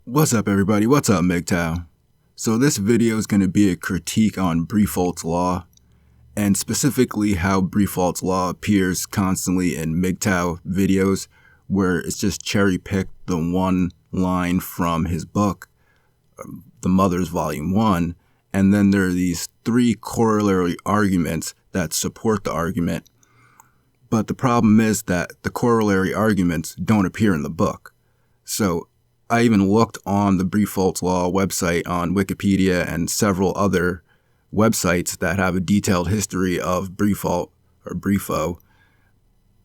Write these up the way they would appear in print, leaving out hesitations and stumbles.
What's up, everybody? What's up, MGTOW? So this video is going to be a critique on Briffaut's law, and specifically how Briffaut's law appears constantly in MGTOW videos, where it's just cherry-picked the one line from his book, The Mothers Volume 1, and then there are these three corollary arguments that support the argument. But the problem is that the corollary arguments don't appear in the book. So I even looked on the Briffaut's law website on Wikipedia and several other websites that have a detailed history of Briffaut,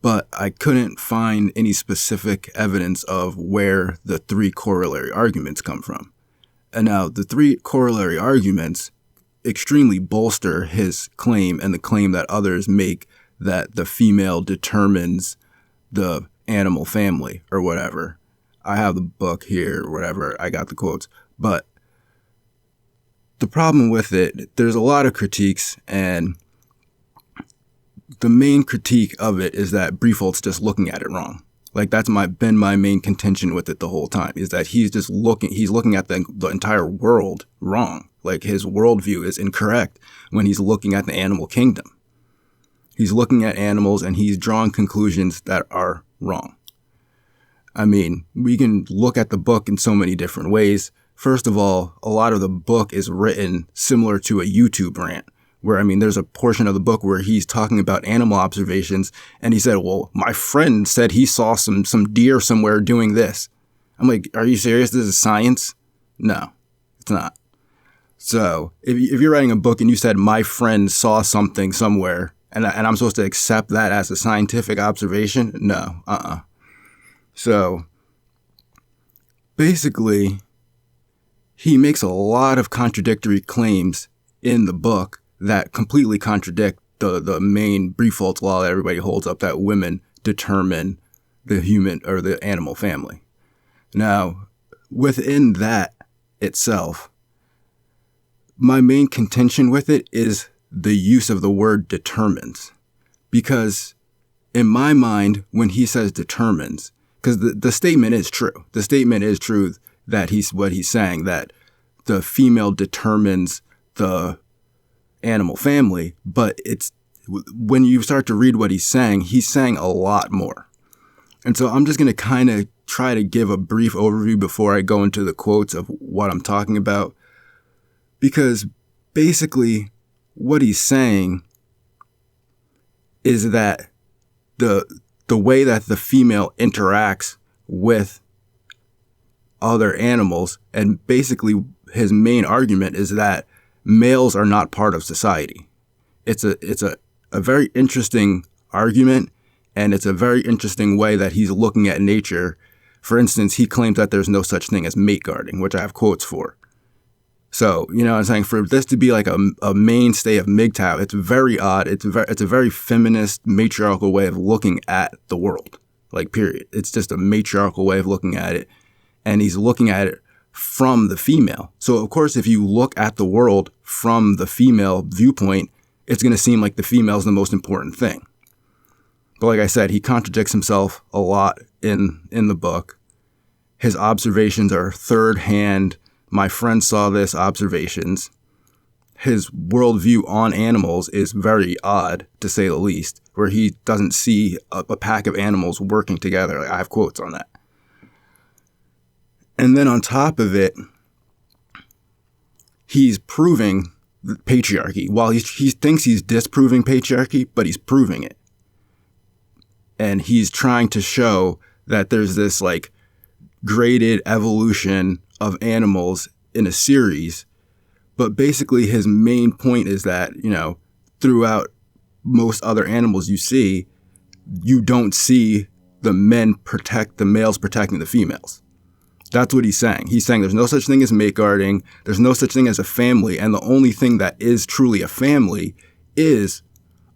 but I couldn't find any specific evidence of where the three corollary arguments come from. And now the three corollary arguments extremely bolster his claim and the claim that others make that the female determines the animal family or whatever. I have the book here or whatever. I got the quotes. But the problem with it, there's a lot of critiques, and the main critique of it is that Briffaut's just looking at it wrong. Like, that's been my main contention with it the whole time, is that he's looking at the entire world wrong. Like, his worldview is incorrect when he's looking at the animal kingdom. He's looking at animals and he's drawing conclusions that are wrong. I mean, we can look at the book in so many different ways. First of all, a lot of the book is written similar to a YouTube rant, where, I mean, there's a portion of the book where he's talking about animal observations, and he said, well, my friend said he saw some deer somewhere doing this. I'm like, are you serious? This is science? No, it's not. So if you're writing a book and you said, my friend saw something somewhere, and I'm supposed to accept that as a scientific observation? No, So basically, he makes a lot of contradictory claims in the book that completely contradict the main Briffaut's law that everybody holds up, that women determine the human or the animal family. Now, within that itself, my main contention with it is the use of the word determines. Because in my mind, when he says determines, because the statement is true. The statement is true that what he's saying, that the female determines the animal family, but it's when you start to read what he's saying a lot more. And so I'm just going to kind of try to give a brief overview before I go into the quotes of what I'm talking about, because basically what he's saying is that the way that the female interacts with other animals, and basically his main argument is that males are not part of society. It's a very interesting argument, and it's a very interesting way that he's looking at nature. For instance, he claims that there's no such thing as mate guarding, which I have quotes for. So, you know what I'm saying? For this to be like a mainstay of MGTOW, it's very odd. It's a very feminist, matriarchal way of looking at the world, like, period. It's just a matriarchal way of looking at it. And he's looking at it from the female. So, of course, if you look at the world from the female viewpoint, it's going to seem like the female is the most important thing. But like I said, he contradicts himself a lot in the book. His observations are third-hand, my friend saw this observations. His worldview on animals is very odd, to say the least, where he doesn't see a pack of animals working together. I have quotes on that. And then on top of it, he's proving patriarchy. While he thinks he's disproving patriarchy, but he's proving it. And he's trying to show that there's this, like, graded evolution of animals in a series. But basically his main point is that, you know, throughout most other animals you don't see the males protecting the females. That's what he's saying. He's saying there's no such thing as mate guarding. There's no such thing as a family. And the only thing that is truly a family is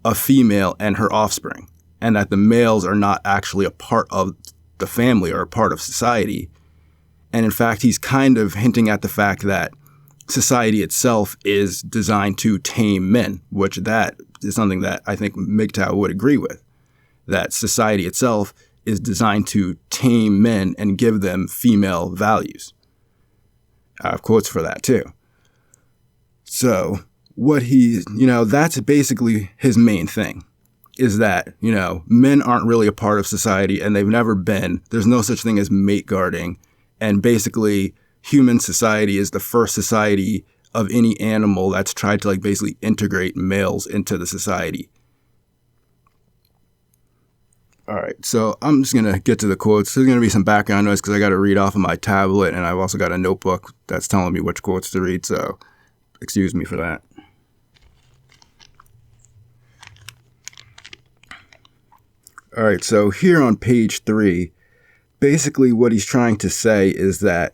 a female and her offspring. And that the males are not actually a part of the family or a part of society. And in fact, he's kind of hinting at the fact that society itself is designed to tame men, which that is something that I think MGTOW would agree with. That society itself is designed to tame men and give them female values. I have quotes for that too. So that's basically his main thing, is that, men aren't really a part of society, and they've never been. There's no such thing as mate guarding. And basically, human society is the first society of any animal that's tried to basically integrate males into the society. All right, so I'm just going to get to the quotes. There's going to be some background noise because I got to read off of my tablet, and I've also got a notebook that's telling me which quotes to read, so excuse me for that. All right, so here on page 3, basically what he's trying to say is that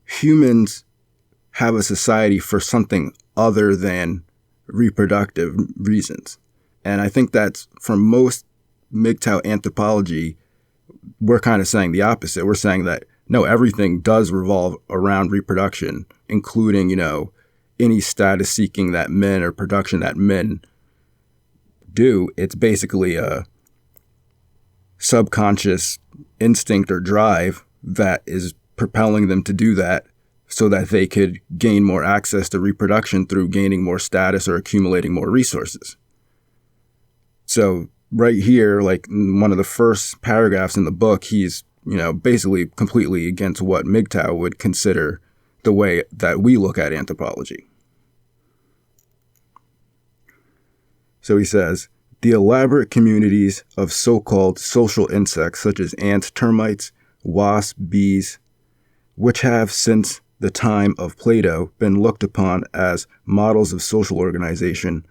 humans have a society for something other than reproductive reasons. And I think that's, from most MGTOW anthropology, we're kind of saying the opposite. We're saying that, no, everything does revolve around reproduction, including, any status seeking that men or production that men do. It's basically a subconscious instinct or drive that is propelling them to do that so that they could gain more access to reproduction through gaining more status or accumulating more resources. So right here, in one of the first paragraphs in the book, he's, basically completely against what MGTOW would consider the way that we look at anthropology. So he says, the elaborate communities of so-called social insects such as ants, termites, wasps, bees, which have since the time of Plato been looked upon as models of social organization,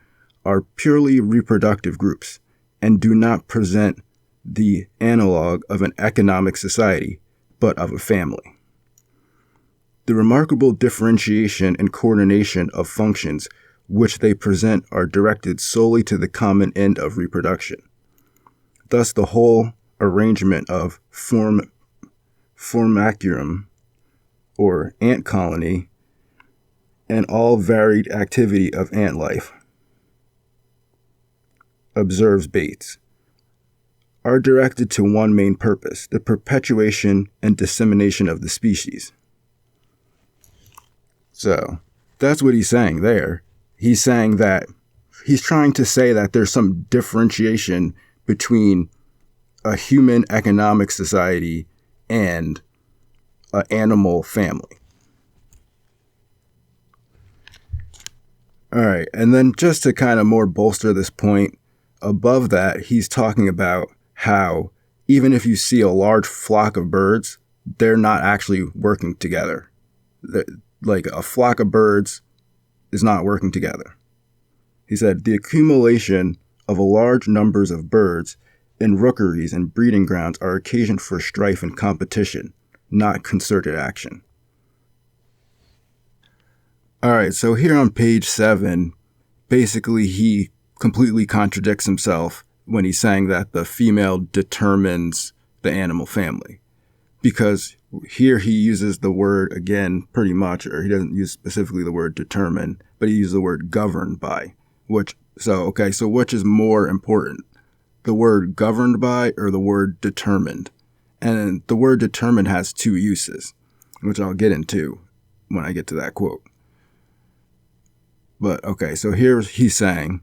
are purely reproductive groups and do not present the analog of an economic society, but of a family. The remarkable differentiation and coordination of functions which they present are directed solely to the common end of reproduction. Thus, the whole arrangement of formacurum, or ant colony, and all varied activity of ant life, observes Bates, are directed to one main purpose, the perpetuation and dissemination of the species. So, that's what he's saying there. He's saying that he's trying to say that there's some differentiation between a human economic society and an animal family. All right, and then just to kind of more bolster this point, above that, he's talking about how even if you see a large flock of birds, they're not actually working together. Like a flock of birds is not working together. He said, the accumulation of a large numbers of birds in rookeries and breeding grounds are occasion for strife and competition, not concerted action. All right, so here on page 7, basically he completely contradicts himself when he's saying that the female determines the animal family. Because here he uses the word, again, pretty much, or he doesn't use specifically the word determine, but he uses the word governed by, so which is more important? The word governed by or the word determined? And the word determined has 2 uses, which I'll get into when I get to that quote. But so here he's saying,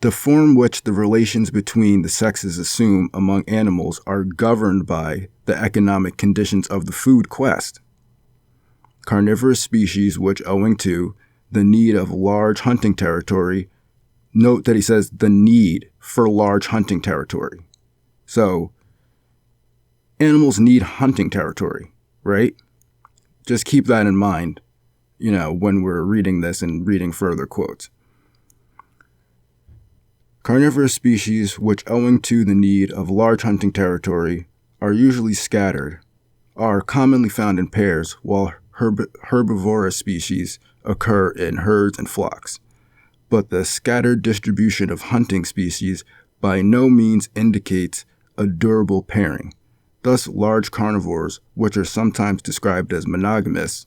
the form which the relations between the sexes assume among animals are governed by the economic conditions of the food quest. Carnivorous species which, owing to the need of large hunting territory, note that he says the need for large hunting territory. So, animals need hunting territory, right? Just keep that in mind, when we're reading this and reading further quotes. Carnivorous species which, owing to the need of large hunting territory, are usually scattered, are commonly found in pairs, while herbivorous species occur in herds and flocks. But the scattered distribution of hunting species by no means indicates a durable pairing. Thus, large carnivores, which are sometimes described as monogamous,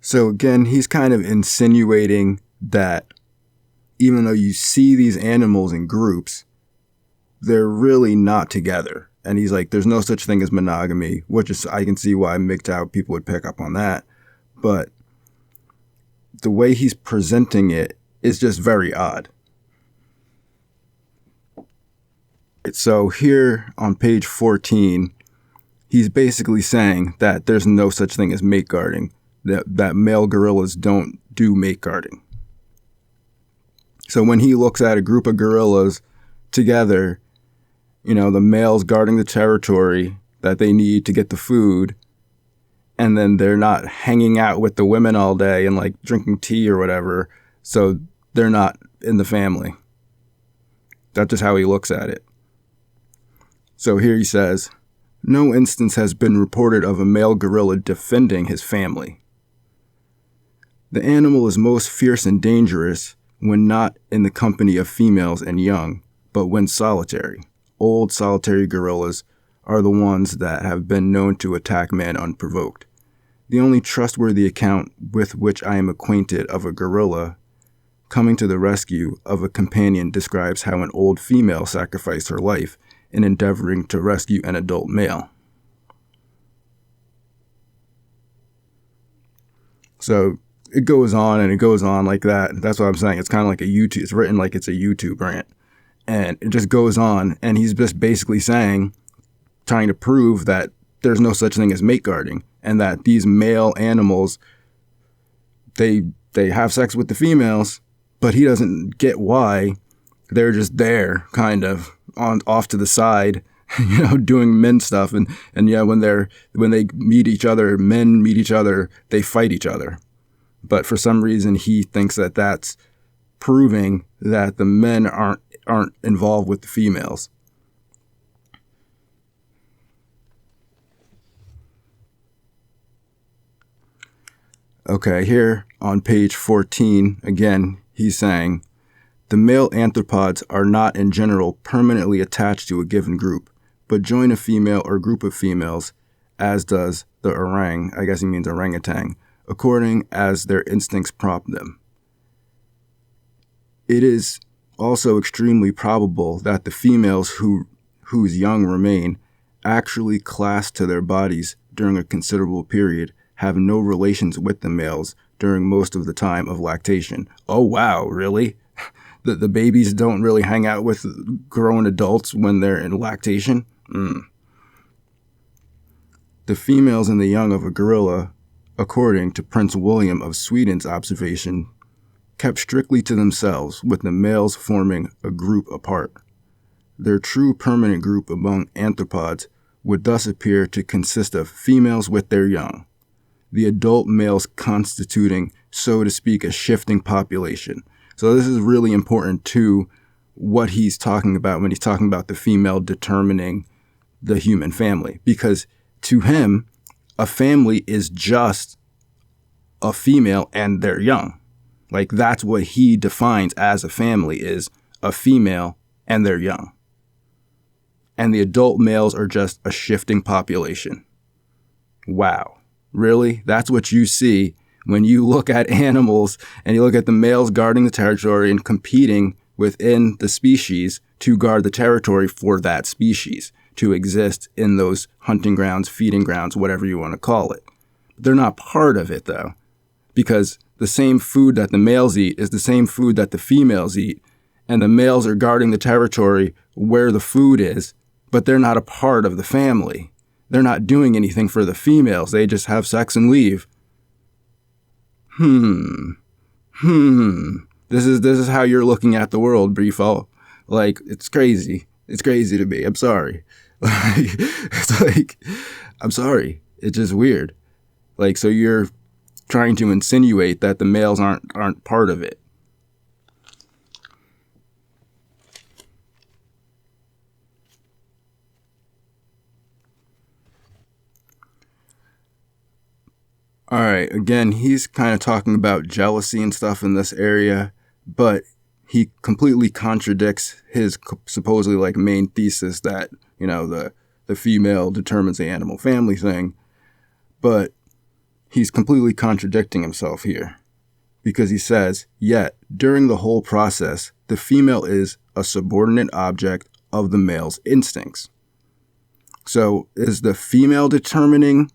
So again, he's kind of insinuating that even though you see these animals in groups, they're really not together. And he's like, there's no such thing as monogamy, which is, I can see why MGTOW people would pick up on that. But the way he's presenting it is just very odd. So here on page 14, he's basically saying that there's no such thing as mate guarding, that male gorillas don't do mate guarding. So when he looks at a group of gorillas together, the male's guarding the territory that they need to get the food, and then they're not hanging out with the women all day and like drinking tea or whatever, so they're not in the family. That's just how he looks at it. So here he says, no instance has been reported of a male gorilla defending his family. The animal is most fierce and dangerous when not in the company of females and young, but when solitary. Old solitary gorillas are the ones that have been known to attack man unprovoked. The only trustworthy account with which I am acquainted of a gorilla coming to the rescue of a companion describes how an old female sacrificed her life in endeavoring to rescue an adult male. So it goes on and it goes on like that. That's what I'm saying. It's kind of like it's written like it's a YouTube rant. And it just goes on, and he's just basically trying to prove that there's no such thing as mate guarding, and that these male animals, they have sex with the females, but he doesn't get why they're just there, kind of off to the side, doing men stuff, and yeah, when they meet each other, men meet each other, they fight each other. But for some reason, he thinks that that's proving that the men aren't involved with the females. Okay, here on page 14, again, he's saying, the male anthropods are not in general permanently attached to a given group, but join a female or group of females, as does the orang, I guess he means orangutan, according as their instincts prompt them. It is also extremely probable that the females whose young remain actually clasped to their bodies during a considerable period have no relations with the males during most of the time of lactation. Oh, wow, really? The babies don't really hang out with grown adults when they're in lactation? The females and the young of a gorilla, according to Prince William of Sweden's observation, kept strictly to themselves, with the males forming a group apart. Their true permanent group among anthropods would thus appear to consist of females with their young, the adult males constituting, so to speak, a shifting population. So this is really important to what he's talking about when he's talking about the female determining the human family, because to him, a family is just a female and their young. Like, that's what he defines as a family, is a female and their young. And the adult males are just a shifting population. Wow. Really? That's what you see when you look at animals and you look at the males guarding the territory and competing within the species to guard the territory for that species, to exist in those hunting grounds, feeding grounds, whatever you want to call it. They're not part of it, though, because the same food that the males eat is the same food that the females eat, and the males are guarding the territory where the food is, but they're not a part of the family. They're not doing anything for the females. They just have sex and leave. This is how you're looking at the world, Briffaut. Like, it's crazy. It's crazy to me. I'm sorry. It's like, I'm sorry. It's just weird. Like, so you're trying to insinuate that the males aren't part of it. All right, again, he's kind of talking about jealousy and stuff in this area, but he completely contradicts his supposedly like main thesis that, the female determines the animal family thing. But he's completely contradicting himself here, because he says, yet, during the whole process, the female is a subordinate object of the male's instincts. So is the female determining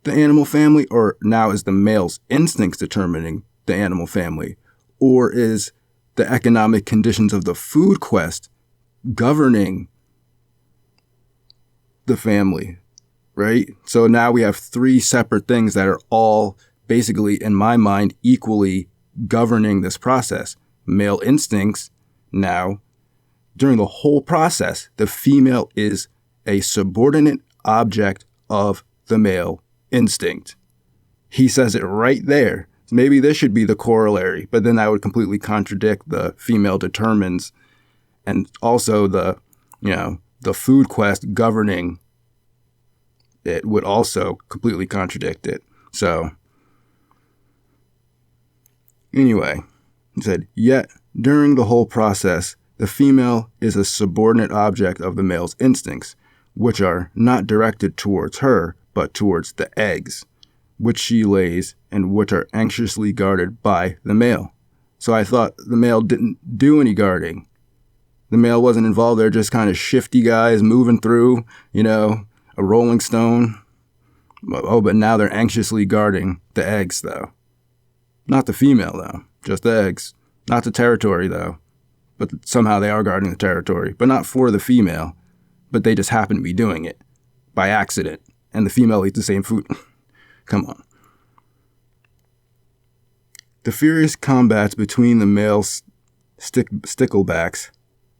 the animal family, or now is the male's instincts determining the animal family? Or is the economic conditions of the food quest governing the family, right? So now we have three separate things that are all basically, in my mind, equally governing this process. Male instincts. Now, during the whole process, the female is a subordinate object of the male instinct. He says it right there. Maybe this should be the corollary, but then that would completely contradict the female determines, and also the food quest governing it would also completely contradict it. So anyway, he said, yet during the whole process, the female is a subordinate object of the male's instincts, which are not directed towards her, but towards the eggs, which she lays and which are anxiously guarded by the male. So I thought the male didn't do any guarding. The male wasn't involved. They're just kind of shifty guys moving through, a rolling stone. Oh, but now they're anxiously guarding the eggs, though. Not the female, though. Just the eggs. Not the territory, though. But somehow they are guarding the territory. But not for the female. But they just happen to be doing it by accident. And the female eats the same food. Come on. The furious combats between the male sticklebacks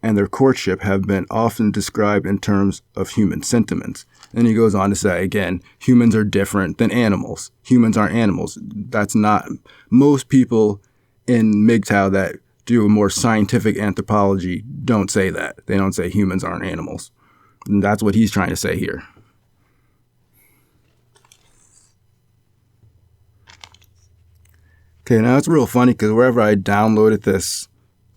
and their courtship have been often described in terms of human sentiments. And he goes on to say, again, humans are different than animals. Humans aren't animals. That's not... Most people in MGTOW that do a more scientific anthropology don't say that. They don't say humans aren't animals. And that's what he's trying to say here. Okay, now it's real funny because wherever I downloaded this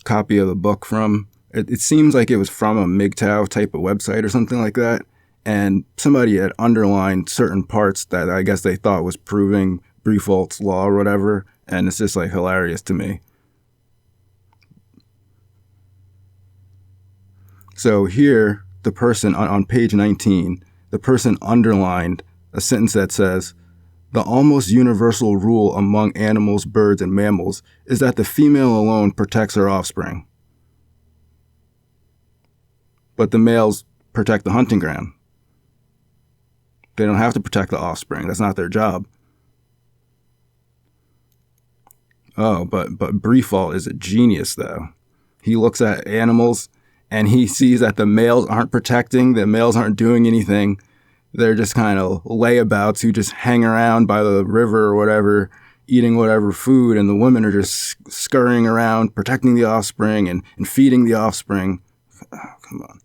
copy of the book from, it seems like it was from a MGTOW type of website or something like that. And somebody had underlined certain parts that I guess they thought was proving Briffaut's law or whatever. And it's just like hilarious to me. So here, the person on page 19, the person underlined a sentence that says, the almost universal rule among animals, birds, and mammals is that the female alone protects her offspring. But the males protect the hunting ground. They don't have to protect the offspring. That's not their job. Oh, but Briffaut is a genius, though. He looks at animals and he sees that the males aren't protecting, the males aren't doing anything. They're just kind of layabouts who just hang around by the river or whatever, eating whatever food, and the women are just scurrying around, protecting the offspring and feeding the offspring. Oh, come on.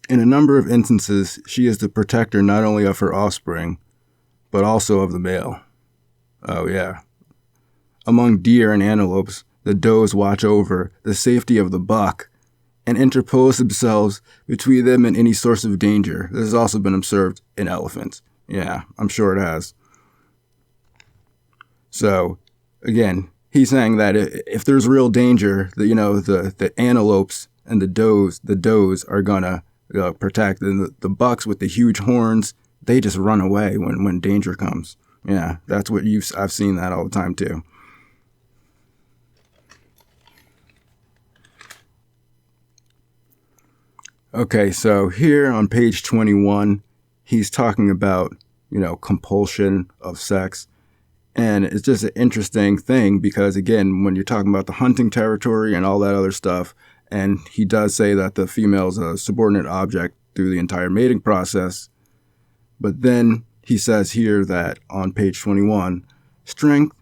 In a number of instances, she is the protector not only of her offspring, but also of the male. Oh, yeah. Among deer and antelopes, the does watch over the safety of the buck and interpose themselves between them and any source of danger. This has also been observed in elephants. Yeah, I'm sure it has. So, again, he's saying that if there's real danger, the antelopes and the does are gonna protect, and the bucks with the huge horns, they just run away when danger comes. Yeah, that's what I've seen that all the time too. Okay, so here on page 21, he's talking about, compulsion of sex. And it's just an interesting thing because, again, when you're talking about the hunting territory and all that other stuff, and he does say that the female is a subordinate object through the entire mating process. But then he says here that on page 21, strength,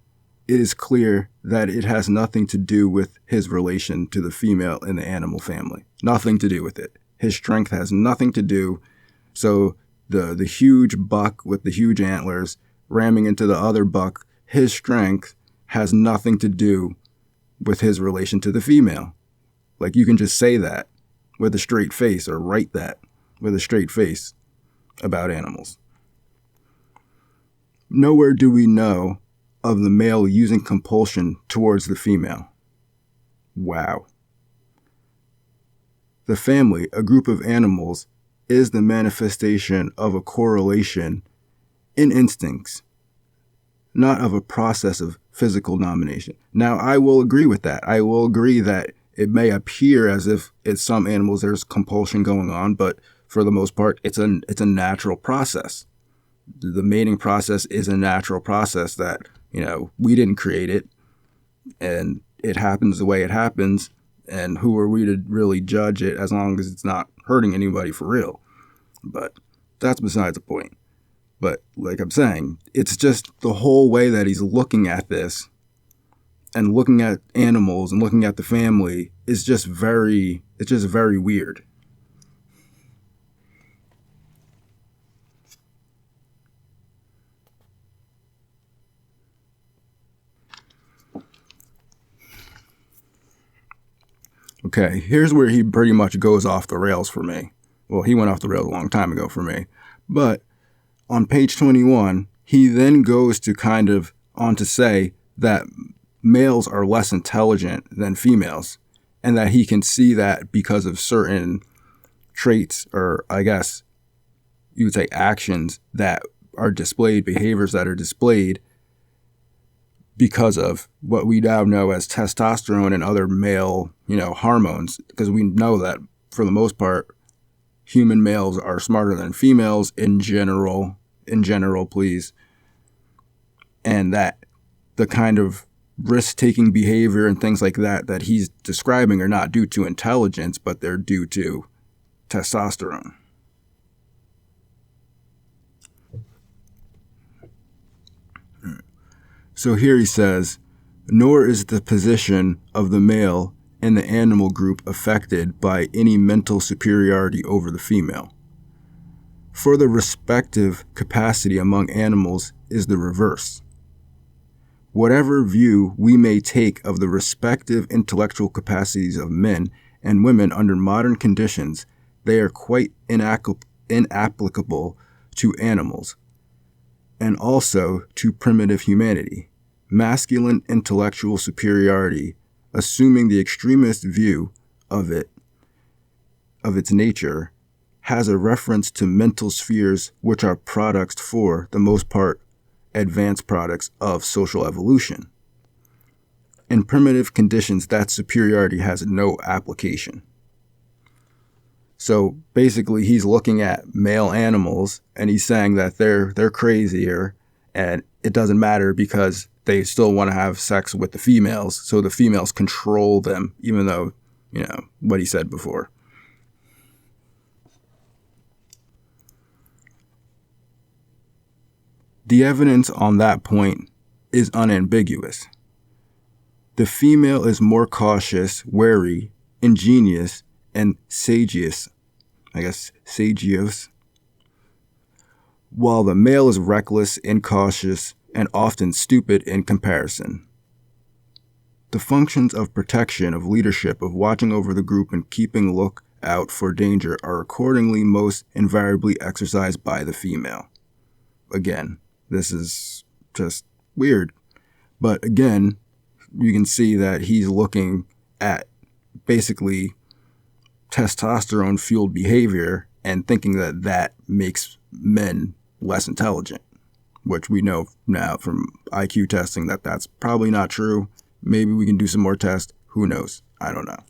it is clear that it has nothing to do with his relation to the female in the animal family. Nothing to do with it. His strength has nothing to do. So the huge buck with the huge antlers ramming into the other buck, his strength has nothing to do with his relation to the female. Like, you can just say that with a straight face, or write that with a straight face about animals. Nowhere do we know of the male using compulsion towards the female. Wow. The family, a group of animals, is the manifestation of a correlation in instincts, not of a process of physical domination. Now, I will agree with that. I will agree that it may appear as if in some animals there's compulsion going on, but for the most part, it's a natural process. The mating process is a natural process that, we didn't create it, and it happens the way it happens, and who are we to really judge it as long as it's not hurting anybody for real? But that's besides the point. But like I'm saying, it's just the whole way that he's looking at this and looking at animals and looking at the family is just very weird. Okay, here's where he pretty much goes off the rails for me. Well, he went off the rails a long time ago for me. But on page 21, he then goes to kind of on to say that males are less intelligent than females, and that he can see that because of certain traits, or I guess you would say actions that are displayed, behaviors that are displayed because of what we now know as testosterone and other male, hormones, because we know that for the most part, human males are smarter than females in general, please. And that the kind of risk-taking behavior and things like that he's describing are not due to intelligence, but they're due to testosterone. So here he says, nor is the position of the male in the animal group affected by any mental superiority over the female. For the respective capacity among animals is the reverse. Whatever view we may take of the respective intellectual capacities of men and women under modern conditions, they are quite inapplicable to animals, and also to primitive humanity. Masculine intellectual superiority, assuming the extremist view of its nature, has a reference to mental spheres which are products, for the most part, advanced products of social evolution. In primitive conditions, that superiority has no application. So basically, he's looking at male animals and he's saying that they're crazier, and it doesn't matter because they still want to have sex with the females, so the females control them, even though, what he said before. The evidence on that point is unambiguous. The female is more cautious, wary, ingenious, and sagacious, while the male is reckless, incautious, and often stupid in comparison. The functions of protection, of leadership, of watching over the group and keeping look out for danger are accordingly most invariably exercised by the female. Again, this is just weird. But again, you can see that he's looking at basically testosterone-fueled behavior and thinking that makes men less intelligent, which we know now from IQ testing that that's probably not true. Maybe we can do some more tests. Who knows? I don't know.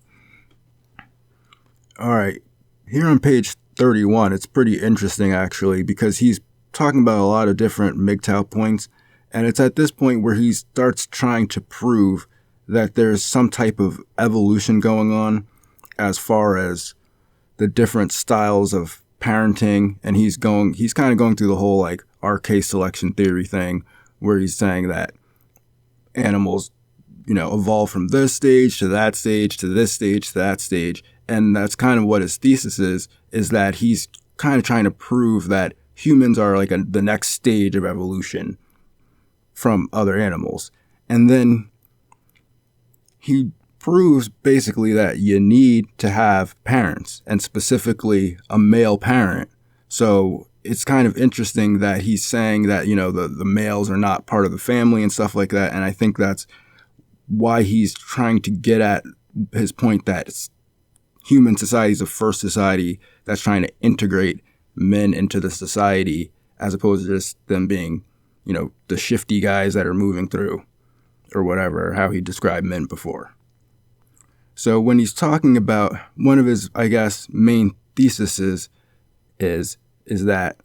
All right. Here on page 31, it's pretty interesting, actually, because he's talking about a lot of different MGTOW points. And it's at this point where he starts trying to prove that there's some type of evolution going on as far as the different styles of parenting. And he's kind of going through the whole RK selection theory thing, where he's saying that animals, evolve from this stage to that stage to this stage to that stage. And that's kind of what his thesis is that he's kind of trying to prove that humans are the next stage of evolution from other animals. And then he proves basically that you need to have parents, and specifically a male parent. So it's kind of interesting that he's saying that, the males are not part of the family and stuff like that. And I think that's why he's trying to get at his point that human society is the first society that's trying to integrate men into the society, as opposed to just them being, the shifty guys that are moving through or whatever, how he described men before. So when he's talking about one of his, I guess, main theses is that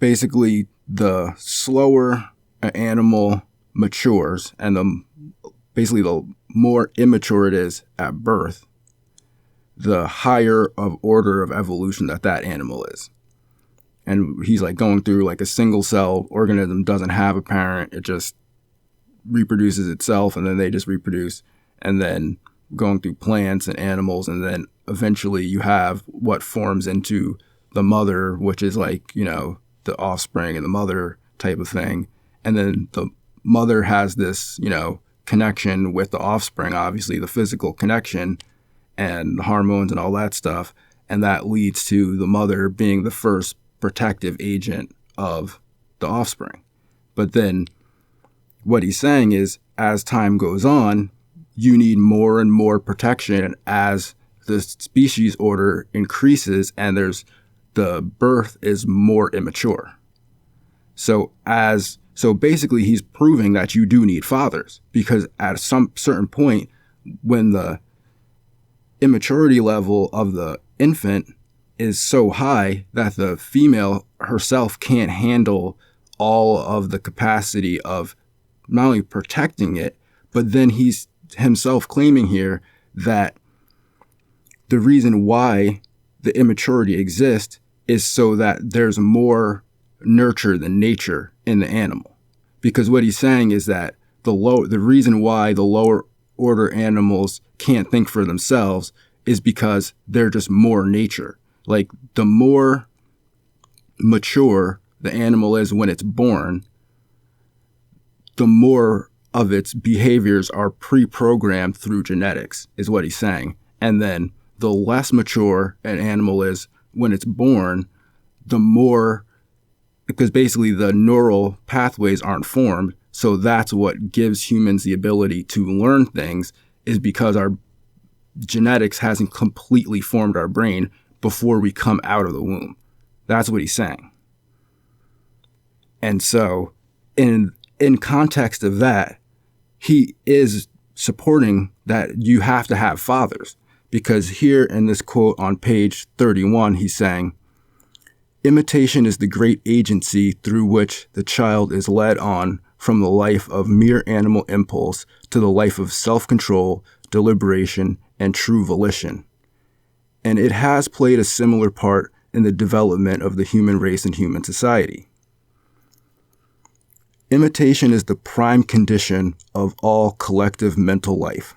basically the slower an animal matures and the more immature it is at birth, the higher of order of evolution that animal is. And he's like going through like a single cell organism doesn't have a parent. It just reproduces itself, and then they just reproduce, and then going through plants and animals. And then eventually you have what forms into the mother, which is like, the offspring and the mother type of thing. And then the mother has this, connection with the offspring, obviously the physical connection and the hormones and all that stuff. And that leads to the mother being the first protective agent of the offspring. But then what he's saying is, as time goes on, you need more and more protection as the species order increases and the birth is more immature. So basically he's proving that you do need fathers, because at some certain point, when the immaturity level of the infant is so high that the female herself can't handle all of the capacity of not only protecting it, but then he's himself claiming here that the reason why the immaturity exists is so that there's more nurture than nature in the animal. Because what he's saying is that the reason why the lower order animals can't think for themselves is because they're just more nature. Like, the more mature the animal is when it's born, the more of its behaviors are pre-programmed through genetics, is what he's saying. And then the less mature an animal is when it's born, the more, because basically the neural pathways aren't formed. So that's what gives humans the ability to learn things, is because our genetics hasn't completely formed our brain before we come out of the womb. That's what he's saying. And so in context of that, he is supporting that you have to have fathers, because here in this quote on page 31, he's saying, imitation is the great agency through which the child is led on from the life of mere animal impulse to the life of self-control, deliberation, and true volition. And it has played a similar part in the development of the human race and human society. Imitation is the prime condition of all collective mental life.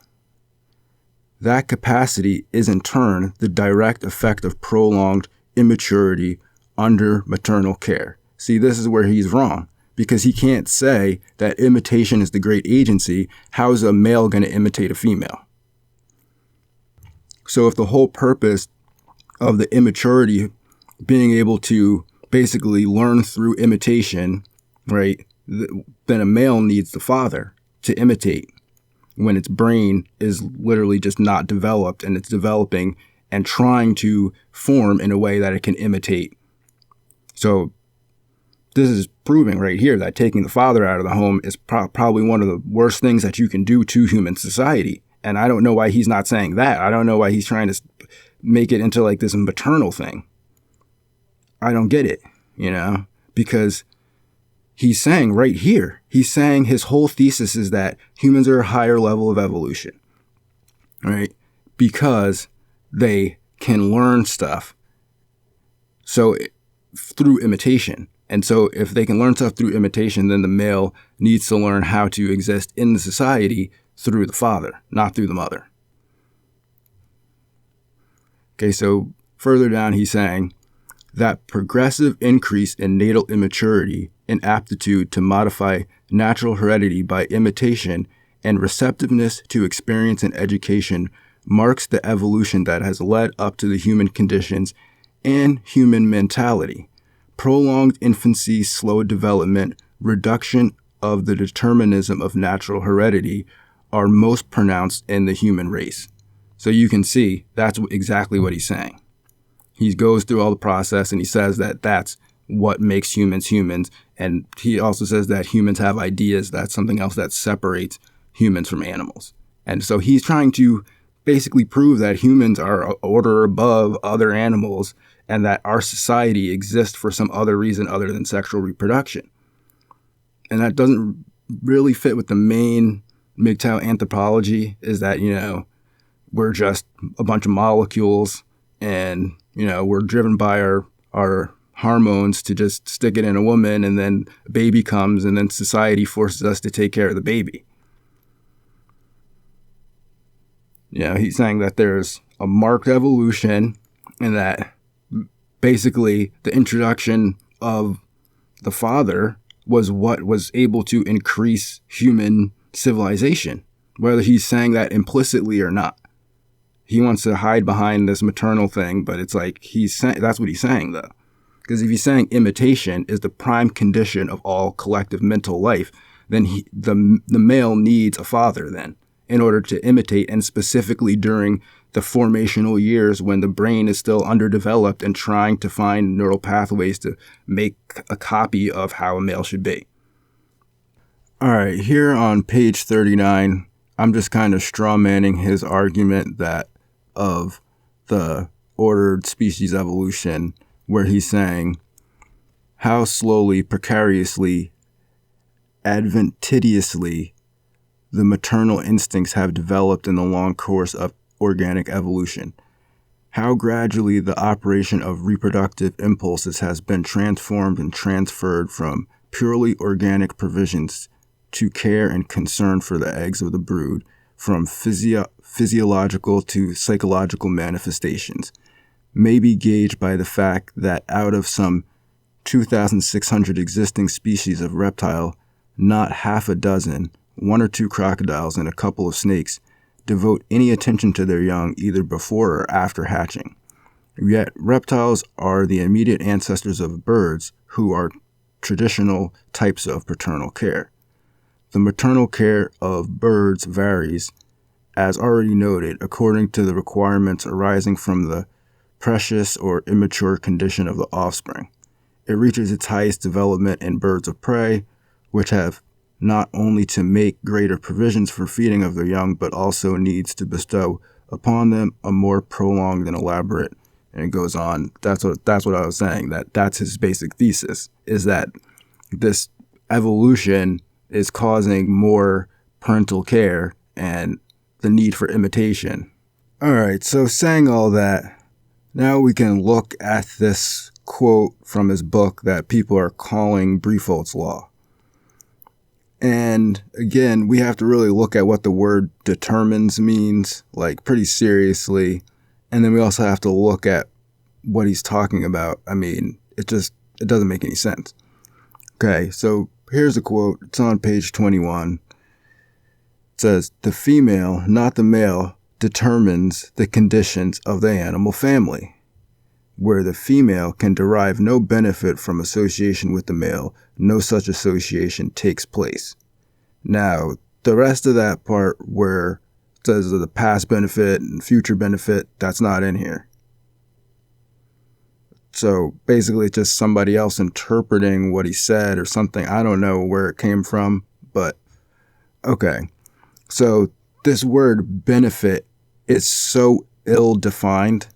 That capacity is in turn the direct effect of prolonged immaturity under maternal care. See, this is where he's wrong, because he can't say that imitation is the great agency. How is a male going to imitate a female? So if the whole purpose of the immaturity being able to basically learn through imitation, right, then a male needs the father to imitate when its brain is literally just not developed, and it's developing and trying to form in a way that it can imitate. So this is proving right here that taking the father out of the home is probably one of the worst things that you can do to human society. And I don't know why he's not saying that. I don't know why he's trying to make it into like this maternal thing. I don't get it, because he's saying right here, he's saying his whole thesis is that humans are a higher level of evolution, right? Because they can learn stuff. So through imitation. And so if they can learn stuff through imitation, then the male needs to learn how to exist in the society through the father, not through the mother. Okay, so further down, he's saying that progressive increase in natal immaturity and aptitude to modify natural heredity by imitation and receptiveness to experience and education marks the evolution that has led up to the human conditions and human mentality. Prolonged infancy, slow development, reduction of the determinism of natural heredity are most pronounced in the human race. So you can see that's exactly what he's saying. He goes through all the process and he says that that's what makes humans humans. And he also says that humans have ideas. That's something else that separates humans from animals. And so he's trying to basically prove that humans are an order above other animals and that our society exists for some other reason other than sexual reproduction. And that doesn't really fit with the main MGTOW anthropology, is that, we're just a bunch of molecules and, we're driven by our hormones to just stick it in a woman, and then a baby comes and then society forces us to take care of the baby. He's saying that there's a marked evolution and that basically the introduction of the father was what was able to increase human civilization, whether he's saying that implicitly or not. He wants to hide behind this maternal thing, but it's like that's what he's saying, though. Because if he's saying imitation is the prime condition of all collective mental life, then the male needs a father then in order to imitate, and specifically during the formational years when the brain is still underdeveloped and trying to find neural pathways to make a copy of how a male should be. All right, here on page 39, I'm just kind of strawmanning his argument that of the ordered species evolution, where he's saying how slowly, precariously, adventitiously the maternal instincts have developed in the long course of organic evolution. How gradually the operation of reproductive impulses has been transformed and transferred from purely organic provisions to care and concern for the eggs of the brood, from physiological to psychological manifestations, may be gauged by the fact that out of some 2,600 existing species of reptile, not half a dozen, 1 or 2 crocodiles and a couple of snakes, devote any attention to their young either before or after hatching. Yet reptiles are the immediate ancestors of birds, who are traditional types of paternal care. The maternal care of birds varies, as already noted, according to the requirements arising from the precious or immature condition of the offspring. It reaches its highest development in birds of prey, which have not only to make greater provisions for feeding of their young, but also needs to bestow upon them a more prolonged and elaborate. And it goes on. That's what I was saying. That's his basic thesis, is that this evolution is causing more parental care and the need for imitation. All right, so saying all that, now we can look at this quote from his book that people are calling Briffaut's law. And again, we have to really look at what the word determines means, like pretty seriously. And then we also have to look at what he's talking about. I mean, it doesn't make any sense. Okay, so here's a quote. It's on page 21. It says, "The female, not the male, determines the conditions of the animal family. Where the female can derive no benefit from association with the male, no such association takes place." Now, the rest of that part where it says the past benefit and future benefit, that's not in here. So basically it's just somebody else interpreting what he said or something. I don't know where it came from, but okay. So this word benefit is so ill-defined.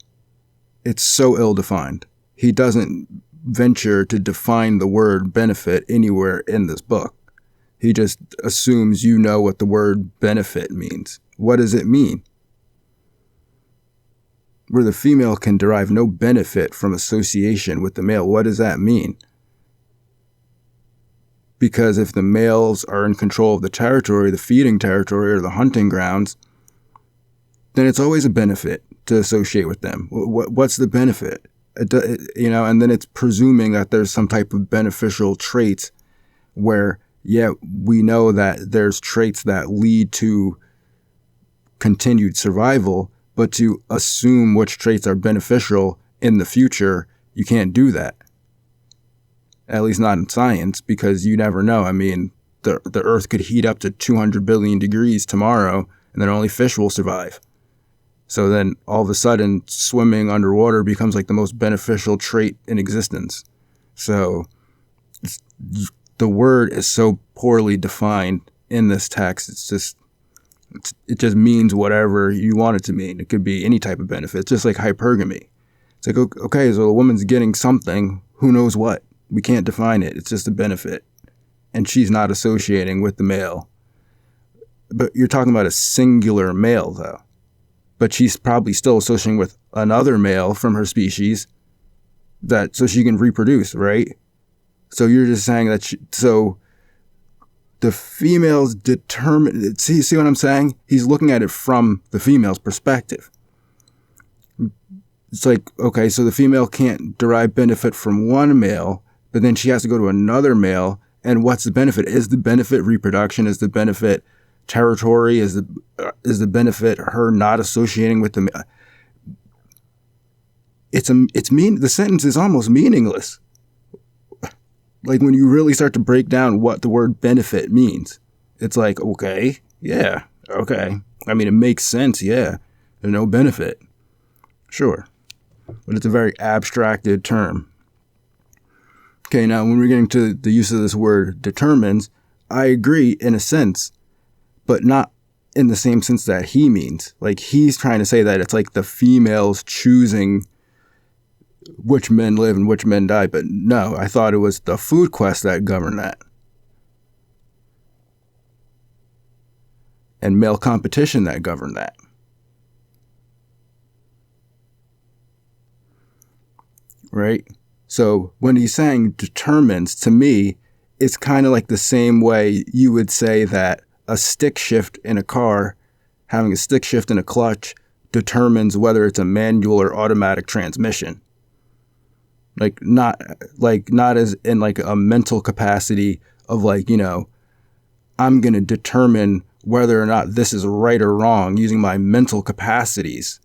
It's so ill-defined. He doesn't venture to define the word benefit anywhere in this book. He just assumes you know what the word benefit means. What does it mean? Where the female can derive no benefit from association with the male, what does that mean? Because if the males are in control of the territory, the feeding territory, or the hunting grounds, then it's always a benefit to associate with them. What's the benefit? And then it's presuming that there's some type of beneficial traits where, yeah, we know that there's traits that lead to continued survival, but to assume which traits are beneficial in the future, you can't do that. At least not in science, because you never know. I mean, the Earth could heat up to 200 billion degrees tomorrow, and then only fish will survive. So then all of a sudden, swimming underwater becomes like the most beneficial trait in existence. So the word is so poorly defined in this text. It just means whatever you want it to mean. It could be any type of benefit. It's just like hypergamy. It's like, okay, so the woman's getting something, who knows what? We can't define it. It's just a benefit. And she's not associating with the male. But you're talking about a singular male, though. But she's probably still associating with another male from her species so she can reproduce, right? So you're just saying that so the females determine, see what I'm saying? He's looking at it from the female's perspective. It's like, okay, so the female can't derive benefit from one male, but then she has to go to another male. And what's the benefit? Is the benefit reproduction? Is the benefit territory? Is the benefit her not associating with the male? The sentence is almost meaningless. Like when you really start to break down what the word benefit means, it's like, okay, yeah, okay. I mean, it makes sense, yeah. There's no benefit. Sure. But it's a very abstracted term. Okay, now when we're getting to the use of this word determines, I agree in a sense, but not in the same sense that he means. Like he's trying to say that it's like the females choosing which men live and which men die. But no, I thought it was the food quest that governed that. And male competition that governed that. Right? So when he's saying determines, to me, it's kind of like the same way you would say that a stick shift in a car, having a stick shift in a clutch, determines whether it's a manual or automatic transmission. Not as in like a mental capacity of like, I'm going to determine whether or not this is right or wrong using my mental capacities.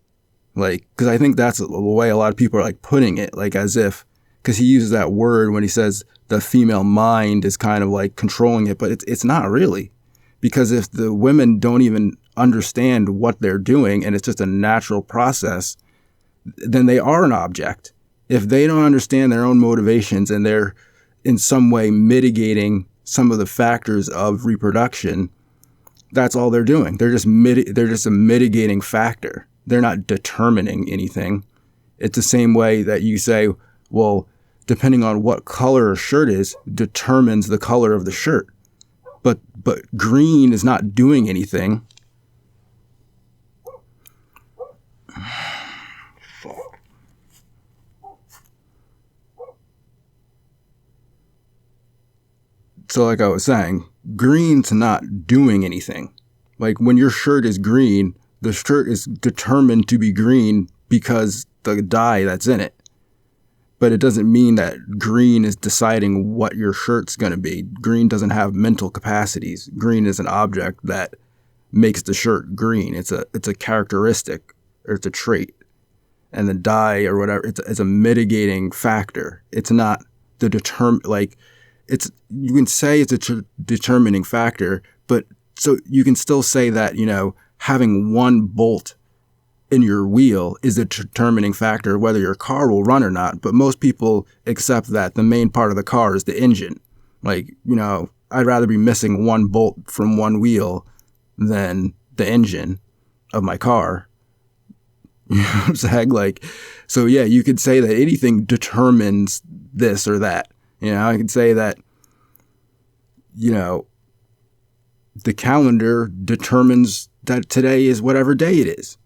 Like, because I think that's the way a lot of people are like putting it, like as if, because he uses that word when he says the female mind is kind of like controlling it, but it's not really. Because if the women don't even understand what they're doing and it's just a natural process, then they are an object. If they don't understand their own motivations and they're in some way mitigating some of the factors of reproduction, that's all they're doing. They're just a mitigating factor. They're not determining anything. It's the same way that you say, well, depending on what color a shirt is, determines the color of the shirt. But green is not doing anything. So like I was saying, green's not doing anything. Like when your shirt is green, the shirt is determined to be green because the dye that's in it. But it doesn't mean that green is deciding what your shirt's going to be. Green doesn't have mental capacities. Green is an object that makes the shirt green. It's a characteristic, or it's a trait. And the dye or whatever, it's a mitigating factor. It's not the you can say it's a determining factor, but so you can still say that, having one bolt in your wheel is a determining factor whether your car will run or not. But most people accept that the main part of the car is the engine. Like, I'd rather be missing one bolt from one wheel than the engine of my car. You know what I'm saying? Like, so yeah, you could say that anything determines this or that. I could say that, the calendar determines that today is whatever day it is.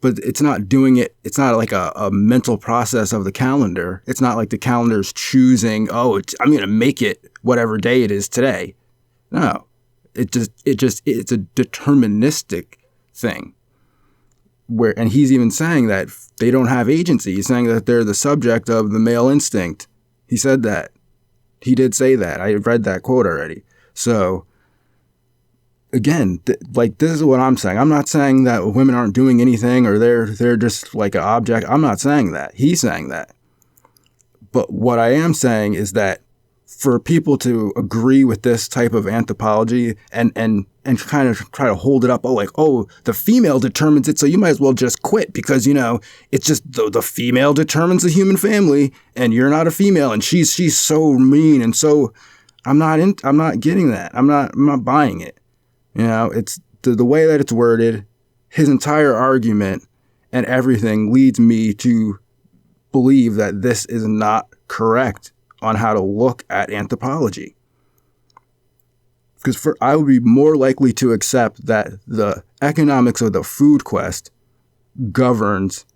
But it's not doing it. It's not like a mental process of the calendar. It's not like the calendar's choosing, I'm going to make it whatever day it is today. No, it's a deterministic thing. And he's even saying that they don't have agency. He's saying that they're the subject of the male instinct. He said that. He did say that. I read that quote already. So again, like, this is what I'm saying. I'm not saying that women aren't doing anything or they're just like an object. I'm not saying that. He's saying that. But what I am saying is that for people to agree with this type of anthropology and kind of try to hold it up, the female determines it, so you might as well just quit because, it's just the female determines the human family and you're not a female and she's so mean. And so I'm not getting that. I'm not buying it. It's the way that it's worded. His entire argument and everything leads me to believe that this is not correct on how to look at anthropology. Because I would be more likely to accept that the economics of the food quest governs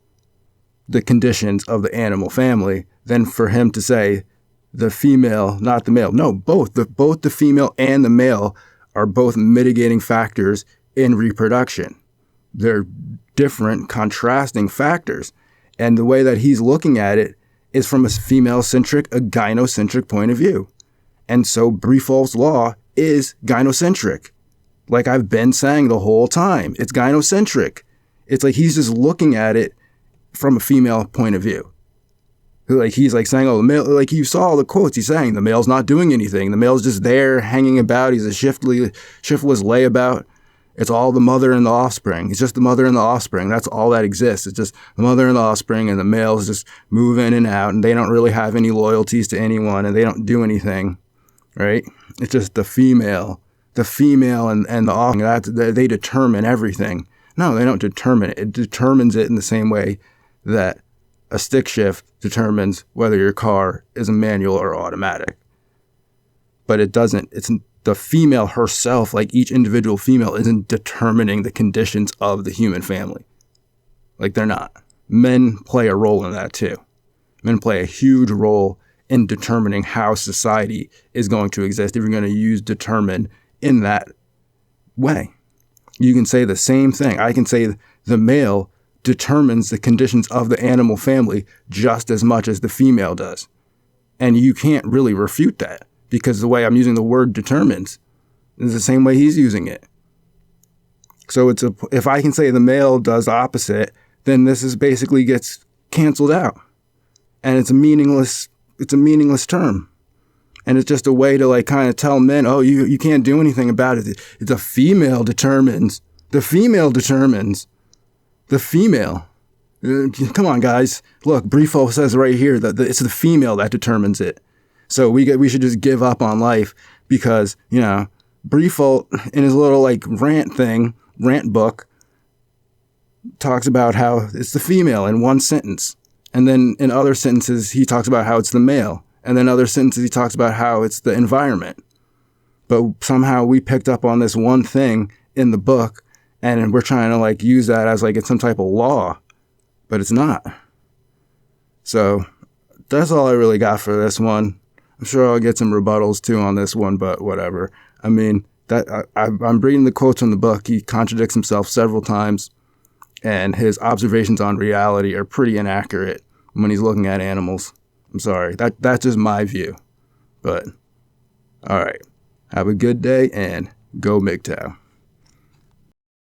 the conditions of the animal family than for him to say the female, not the male. No, both the female and the male are both mitigating factors in reproduction. They're different, contrasting factors. And the way that he's looking at it is from a female-centric, a gynocentric point of view. And so Briffaut's law is gynocentric. Like I've been saying the whole time, it's gynocentric. It's like he's just looking at it from a female point of view. Like he's like saying, the male, like you saw the quotes, he's saying the male's not doing anything. The male's just there hanging about. He's a shiftless layabout. It's all the mother and the offspring. It's just the mother and the offspring. That's all that exists. It's just the mother and the offspring, and the males just move in and out, and they don't really have any loyalties to anyone, and they don't do anything, right? It's just the female and the offspring. They determine everything. No, they don't determine it. It determines it in the same way that a stick shift determines whether your car is a manual or automatic. But it doesn't. It's the female herself, like each individual female, isn't determining the conditions of the human family. Like they're not. Men play a role in that too. Men play a huge role in determining how society is going to exist if you're going to use determine in that way. You can say the same thing. I can say the male determines the conditions of the animal family just as much as the female does. And you can't really refute that because the way I'm using the word determines is the same way he's using it. So if I can say the male does the opposite, then this is basically gets canceled out. And it's a meaningless term. And it's just a way to like kind of tell men, you can't do anything about it. The female determines. The female determines. The female. Come on, guys. Look, Briffaut says right here that it's the female that determines it. So we should just give up on life because, Briffaut in his little like rant book, talks about how it's the female in one sentence. And then in other sentences, he talks about how it's the male. And then other sentences, he talks about how it's the environment. But somehow we picked up on this one thing in the book and we're trying to like use that as like it's some type of law, but it's not. So that's all I really got for this one. I'm sure I'll get some rebuttals too on this one, but whatever. I mean, I'm reading the quotes from the book. He contradicts himself several times, and his observations on reality are pretty inaccurate when he's looking at animals. I'm sorry. That's just my view. But, all right. Have a good day, and go MGTOW.